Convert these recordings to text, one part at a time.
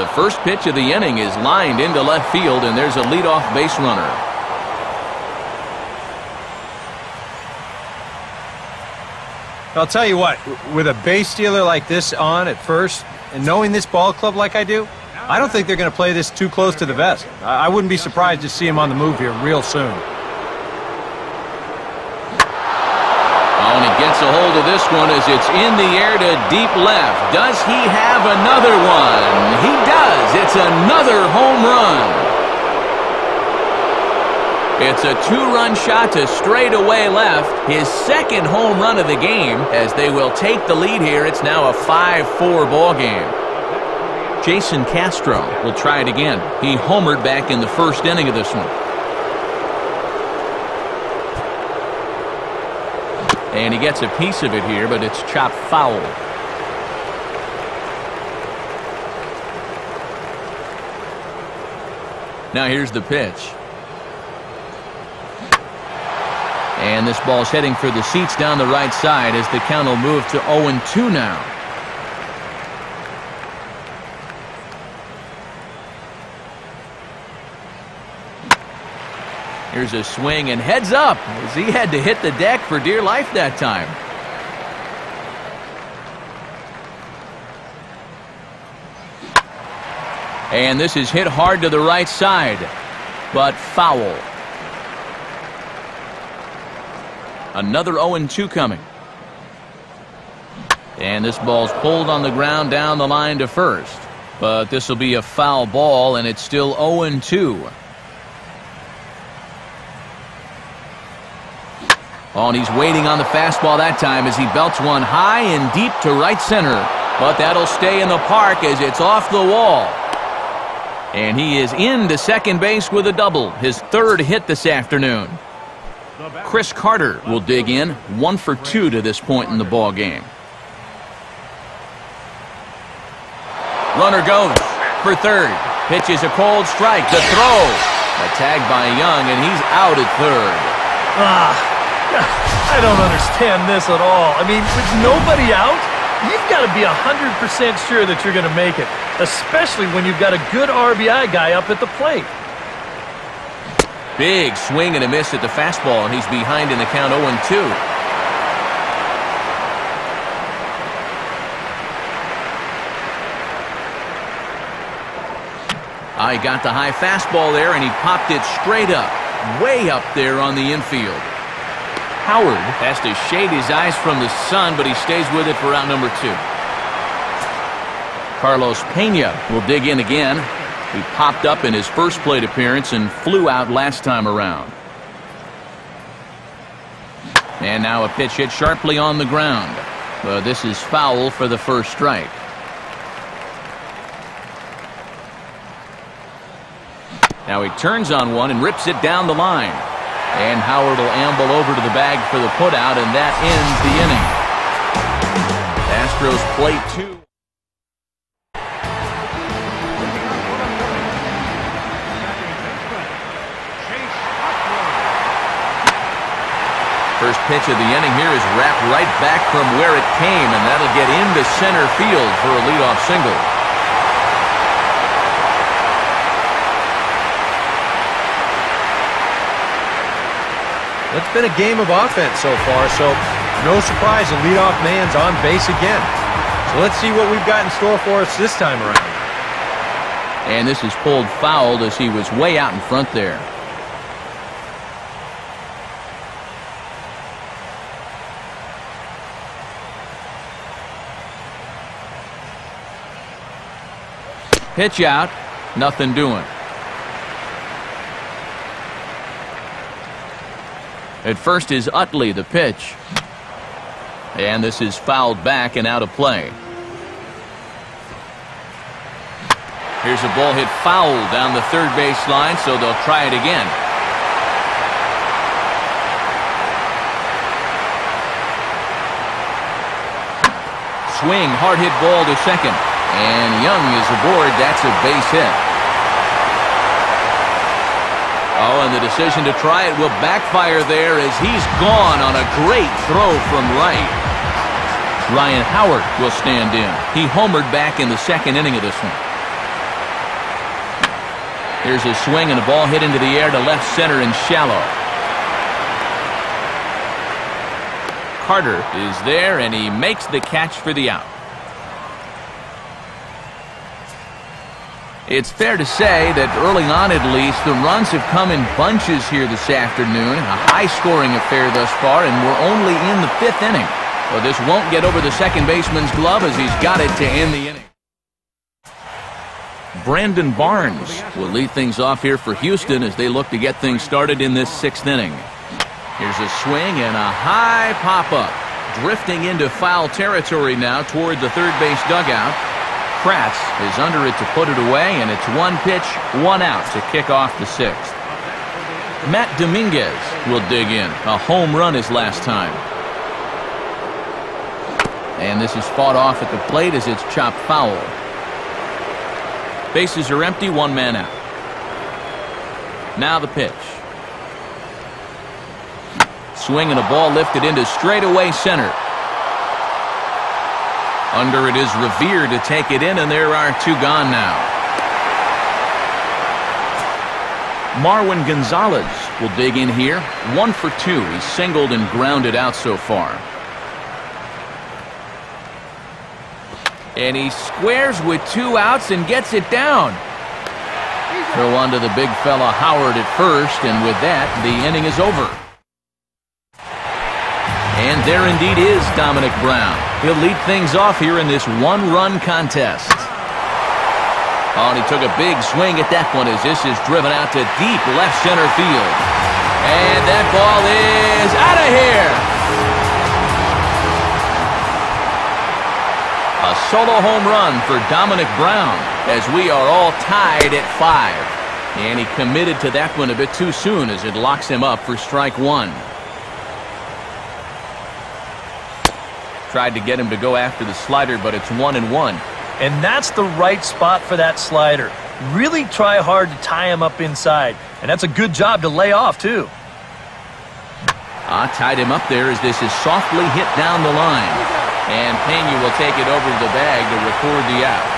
the first pitch of the inning is lined into left field, and there's a leadoff base runner. I'll tell you what, with a base stealer like this on at first, and knowing this ball club like I do, I don't think they're going to play this too close to the vest. I wouldn't be surprised to see him on the move here real soon. Oh, and he gets a hold of this one as it's in the air to deep left. Does he have another one? He does. It's another home run. It's a two-run shot to straightaway left. His second home run of the game as they will take the lead here. It's now a 5-4 ball game. Jason Castro will try it again. He homered back in the first inning of this one. And he gets a piece of it here, but it's chopped foul. Now here's the pitch. And this ball's heading for the seats down the right side as the count will move to 0-2 now. Here's a swing and heads up as he had to hit the deck for dear life that time. And this is hit hard to the right side, but foul. Another 0-2 coming. And this ball's pulled on the ground down the line to first. But this will be a foul ball, and it's still 0-2. Oh, and he's waiting on the fastball that time as he belts one high and deep to right center. But that'll stay in the park as it's off the wall. And he is into second base with a double, his third hit this afternoon. Chris Carter will dig in, 1 for 2 to this point in the ball game. Runner goes for third. Pitch is a cold strike. The throw. A tag by Young, and he's out at third. I don't understand this at all. I mean, with nobody out, you've got to be 100% sure that you're going to make it, especially when you've got a good RBI guy up at the plate. Big swing and a miss at the fastball, and he's behind in the count 0-2. He got the high fastball there, and he popped it straight up, way up there on the infield. Howard has to shade his eyes from the sun, but he stays with it for out number 2. Carlos Pena will dig in again. He popped up in his first plate appearance and flew out last time around. And now a pitch hit sharply on the ground. But this is foul for the first strike. Now he turns on one and rips it down the line. And Howard will amble over to the bag for the putout, and that ends the inning. Astros play 2. First pitch of the inning here is wrapped right back from where it came, and that'll get into center field for a leadoff single. It's been a game of offense so far, so no surprise the leadoff man's on base again. So let's see what we've got in store for us this time around. And this is pulled foul as he was way out in front there. Pitch out, nothing doing. At first is Utley, the pitch. And this is fouled back and out of play. Here's a ball hit foul down the third base line, so they'll try it again. Swing, hard hit ball to second. And Young is aboard. That's a base hit. Oh, and the decision to try it will backfire there as he's gone on a great throw from right. Ryan Howard will stand in. He homered back in the second inning of this one. Here's a swing and a ball hit into the air to left center and shallow. Carter is there, and he makes the catch for the out. It's fair to say that early on at least, the runs have come in bunches here this afternoon. A high-scoring affair thus far, and we're only in the 5th inning. Well, this won't get over the second baseman's glove as he's got it to end the inning. Brandon Barnes will lead things off here for Houston as they look to get things started in this 6th inning. Here's a swing and a high pop-up. Drifting into foul territory now toward the third base dugout. Kratz is under it to put it away, and it's 1 pitch, 1 out to kick off the 6th. Matt Dominguez will dig in. A home run his last time. And this is fought off at the plate as it's chopped foul. Bases are empty, 1 man out. Now the pitch. Swing and a ball lifted into straightaway center. Under it is Revere to take it in, and there are 2 gone now. Marwin Gonzalez will dig in here. 1 for 2. He's singled and grounded out so far. And he squares with 2 outs and gets it down. Throw on to the big fella Howard at first, and with that, the inning is over. And there indeed is Dominic Brown. He'll lead things off here in this 1-run contest. Oh, and he took a big swing at that one as this is driven out to deep left center field. And that ball is out of here. A solo home run for Dominic Brown as we are all tied at 5. And he committed to that one a bit too soon as it locks him up for strike 1. Tried to get him to go after the slider, but it's 1-1. And that's the right spot for that slider. Really try hard to tie him up inside. And that's a good job to lay off, too. Tied him up there as this is softly hit down the line. And Pena will take it over to the bag to record the out.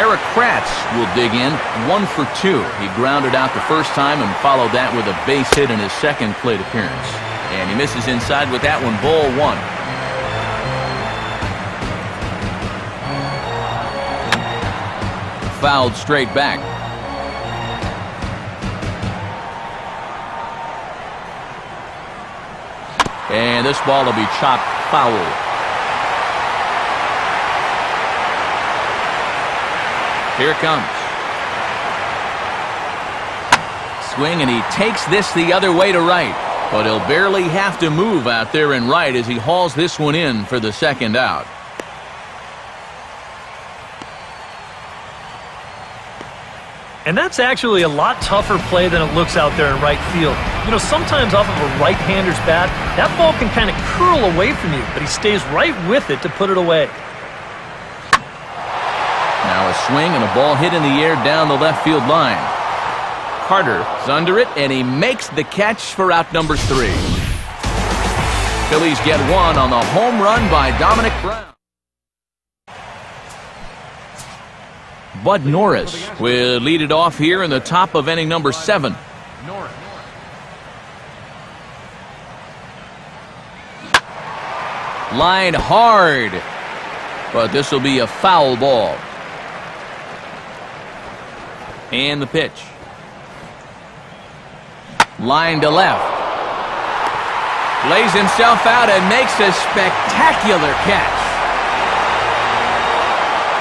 Eric Kratz will dig in. 1 for 2. He grounded out the first time and followed that with a base hit in his second plate appearance. And he misses inside with that one, ball 1. Fouled straight back. And this ball will be chopped foul. Here it comes. Swing, and he takes this the other way to right. But he'll barely have to move out there in right as he hauls this one in for the second out. And that's actually a lot tougher play than it looks out there in right field. You know, sometimes off of a right-hander's bat, that ball can kind of curl away from you, but he stays right with it to put it away. Now a swing and a ball hit in the air down the left field line. Carter is under it, and he makes the catch for out number 3. Phillies get 1 on the home run by Dominic Brown. Bud Norris will lead it off here in the top of inning number 7. Line hard, but this will be a foul ball. And the pitch. Line to left. Lays himself out and makes a spectacular catch.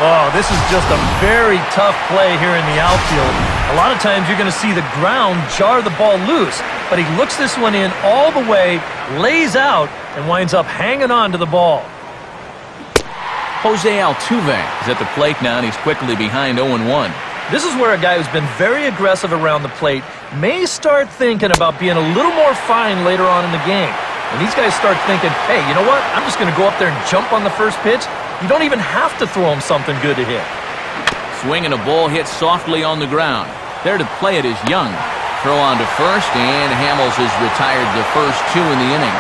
Oh, this is just a very tough play here in the outfield. A lot of times you're going to see the ground jar the ball loose, but he looks this one in all the way, lays out, and winds up hanging on to the ball. Jose Altuve is at the plate now, and he's quickly behind 0-1. This is where a guy who's been very aggressive around the plate may start thinking about being a little more fine later on in the game. When these guys start thinking, hey, you know what? I'm just going to go up there and jump on the first pitch. You don't even have to throw him something good to hit. Swing and a ball hit softly on the ground. There to play it is Young. Throw on to first, and Hamels has retired the first 2 in the inning.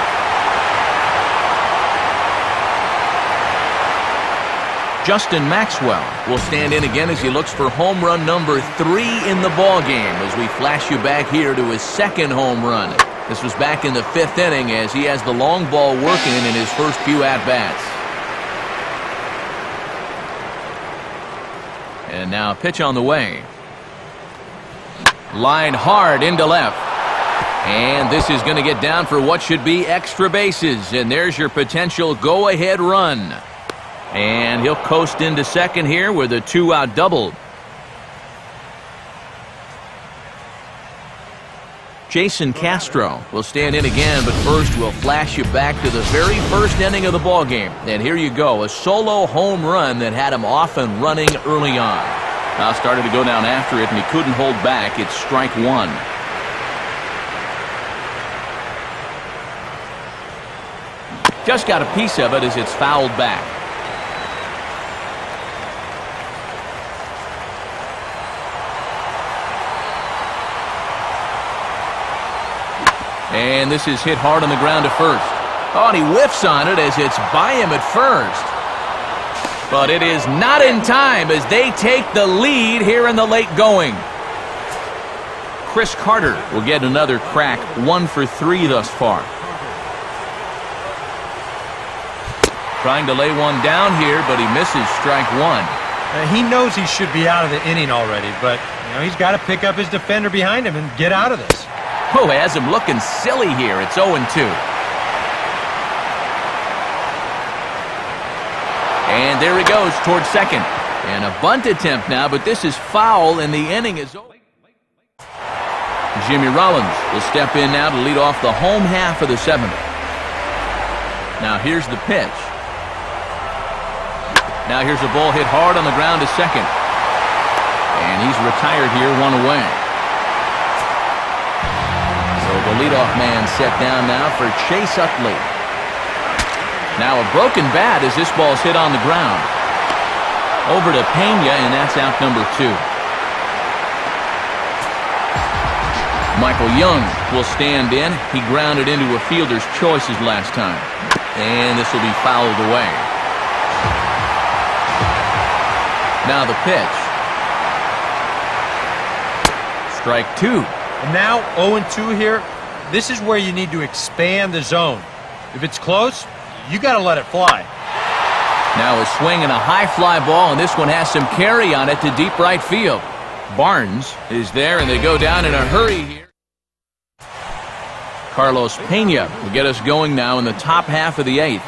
Justin Maxwell will stand in again as he looks for home run number 3 in the ballgame as we flash you back here to his second home run. This was back in the 5th inning as he has the long ball working in his first few at-bats. And now a pitch on the way. Line hard into left. And this is going to get down for what should be extra bases. And there's your potential go-ahead run. And he'll coast into second here with a 2-out double. Jason Castro will stand in again, but first we'll flash you back to the very first inning of the ballgame. And here you go, a solo home run that had him off and running early on. Now started to go down after it, and he couldn't hold back. It's strike 1. Just got a piece of it as it's fouled back. And this is hit hard on the ground to first. Oh, and he whiffs on it as it's by him at first. But it is not in time as they take the lead here in the late going. Chris Carter will get another crack, 1 for 3 thus far. Trying to lay one down here, but he misses strike 1. He knows he should be out of the inning already, but he's got to pick up his defender behind him and get out of this. Oh, has him looking silly here. It's 0-2. And there he goes towards second. And a bunt attempt now, but this is foul, and the inning is over. Jimmy Rollins will step in now to lead off the home half of the 7th. Now here's the pitch. Now here's a ball hit hard on the ground to second. And he's retired here, 1 away. The leadoff man set down now for Chase Utley. Now a broken bat as this ball's hit on the ground. Over to Pena, and that's out number 2. Michael Young will stand in. He grounded into a fielder's choices last time. And this will be fouled away. Now the pitch. Strike 2. And now 0-2 here. This is where you need to expand the zone. If it's close, you got to let it fly. Now a swing and a high fly ball, and this one has some carry on it to deep right field. Barnes is there, and they go down in a hurry here. Carlos Pena will get us going now in the top half of the 8th.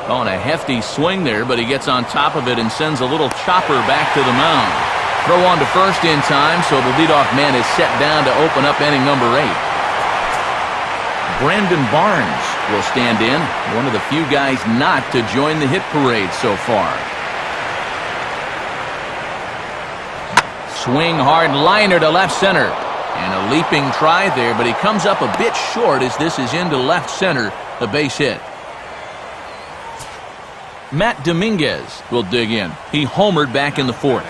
Oh, and a hefty swing there, but he gets on top of it and sends a little chopper back to the mound. Throw on to first in time, so the leadoff man is set down to open up inning number 8. Brandon Barnes will stand in, one of the few guys not to join the hit parade so far. Swing hard liner to left center. And a leaping try there, but he comes up a bit short as this is into left center, the base hit. Matt Dominguez will dig in. He homered back in the 4th.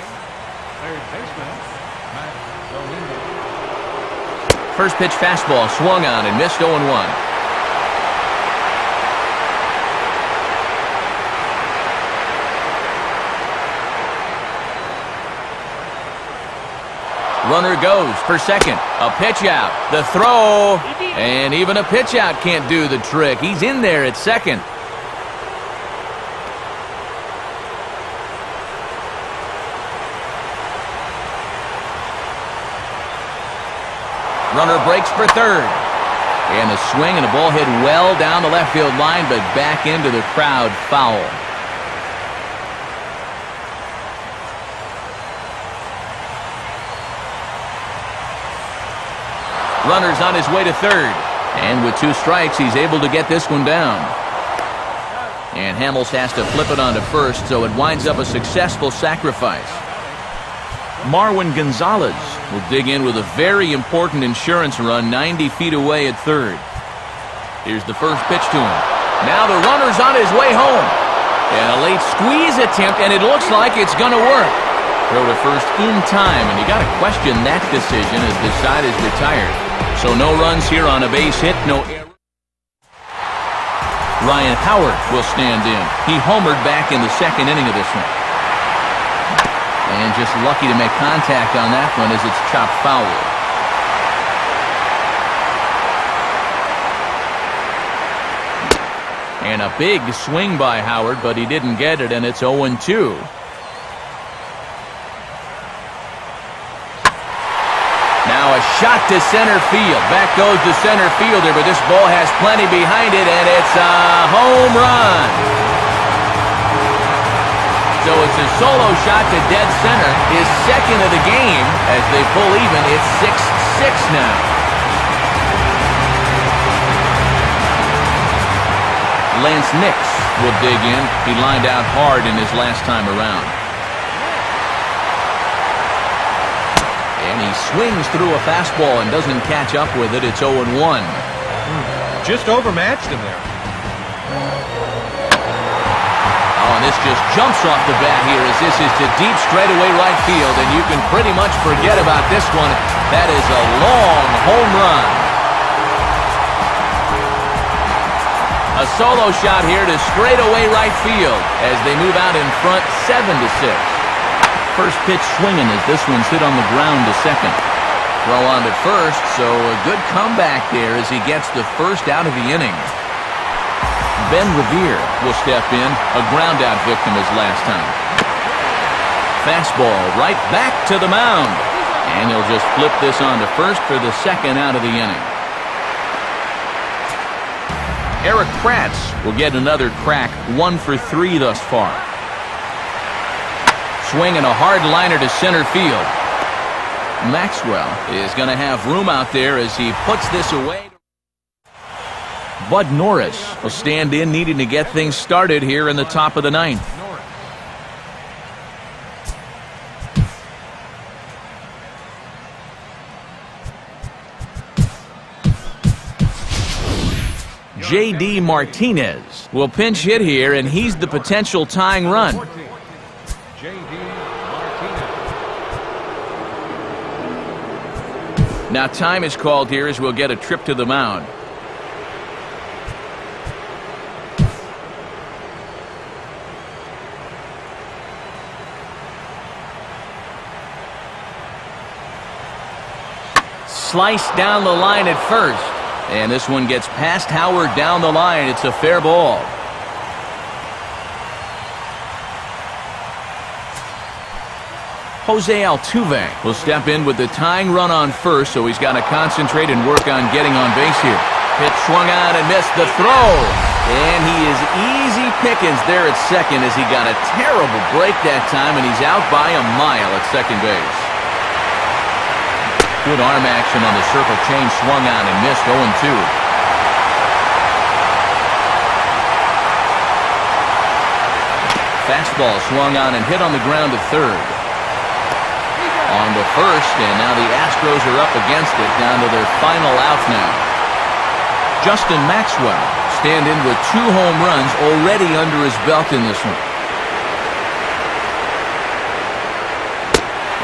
First pitch fastball swung on and missed 0-1. Runner goes for second. A pitch out. The throw. And even a pitch out can't do the trick. He's in there at second. Runner breaks for third. And a swing and a ball hit well down the left field line, but back into the crowd, foul. Runner's on his way to third. And with 2 strikes, he's able to get this one down. And Hamels has to flip it onto first, so it winds up a successful sacrifice. Marwin Gonzalez will dig in with a very important insurance run 90 feet away at third. Here's the first pitch to him. Now the runner's on his way home. And a late squeeze attempt, and it looks like it's going to work. Throw to first in time, and you got to question that decision as the side is retired. So no runs here on a base hit, no error. Ryan Howard will stand in. He homered back in the second inning of this one. And just lucky to make contact on that one as it's chopped foul. And a big swing by Howard, but he didn't get it, and it's 0-2. Now a shot to center field. Back goes the center fielder, but this ball has plenty behind it, and it's a home run. So it's a solo shot to dead center, his second of the game. As they pull even, it's 6-6 now. Lance Nix will dig in. He lined out hard in his last time around. And he swings through a fastball and doesn't catch up with it. It's 0-1. Just overmatched him there. Oh, and this just jumps off the bat here as this is to deep straightaway right field, and you can pretty much forget about this one. That is a long home run. A solo shot here to straightaway right field as they move out in front 7-6. First pitch swinging as this one's hit on the ground to second. Throw on to first, so a good comeback there as he gets the first out of the inning. Ben Revere will step in, a ground-out victim his last time. Fastball right back to the mound. And he'll just flip this on to first for the second out of the inning. Eric Kratz will get another crack, 1 for 3 thus far. Swinging a hard liner to center field. Maxwell is going to have room out there as he puts this away. Bud Norris will stand in, needing to get things started here in the top of the ninth. J.D. Martinez will pinch hit here, and he's the potential tying run. Now time is called here as we'll get a trip to the mound. Sliced down the line at first. And this one gets past Howard down the line. It's a fair ball. Jose Altuve will step in with the tying run on first, so he's got to concentrate and work on getting on base here. Pitch swung out and missed the throw. And he is easy pickings there at second as he got a terrible break that time, and he's out by a mile at second base. Good arm action on the circle change, swung on and missed. 0-2. Fastball swung on and hit on the ground to third. On to first, and now the Astros are up against it, down to their final out now. Justin Maxwell stand in with 2 home runs already under his belt in this one.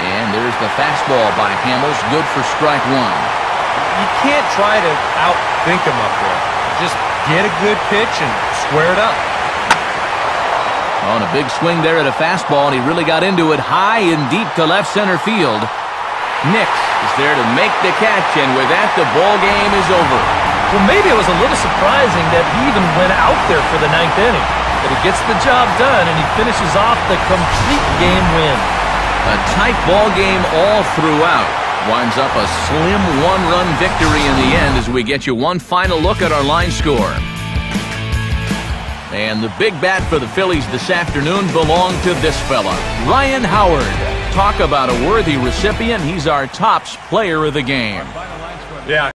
And there's the fastball by Hamels, good for strike 1. You can't try to outthink him up there. Just get a good pitch and square it up. On a big swing there at a fastball, and he really got into it high and deep to left center field. Nix is there to make the catch, and with that, the ball game is over. Well, maybe it was a little surprising that he even went out there for the 9th inning. But he gets the job done, and he finishes off the complete game win. A tight ball game all throughout. Winds up a slim 1-run victory in the end as we get you one final look at our line score. And the big bat for the Phillies this afternoon belonged to this fella, Ryan Howard. Talk about a worthy recipient. He's our tops player of the game. Yeah.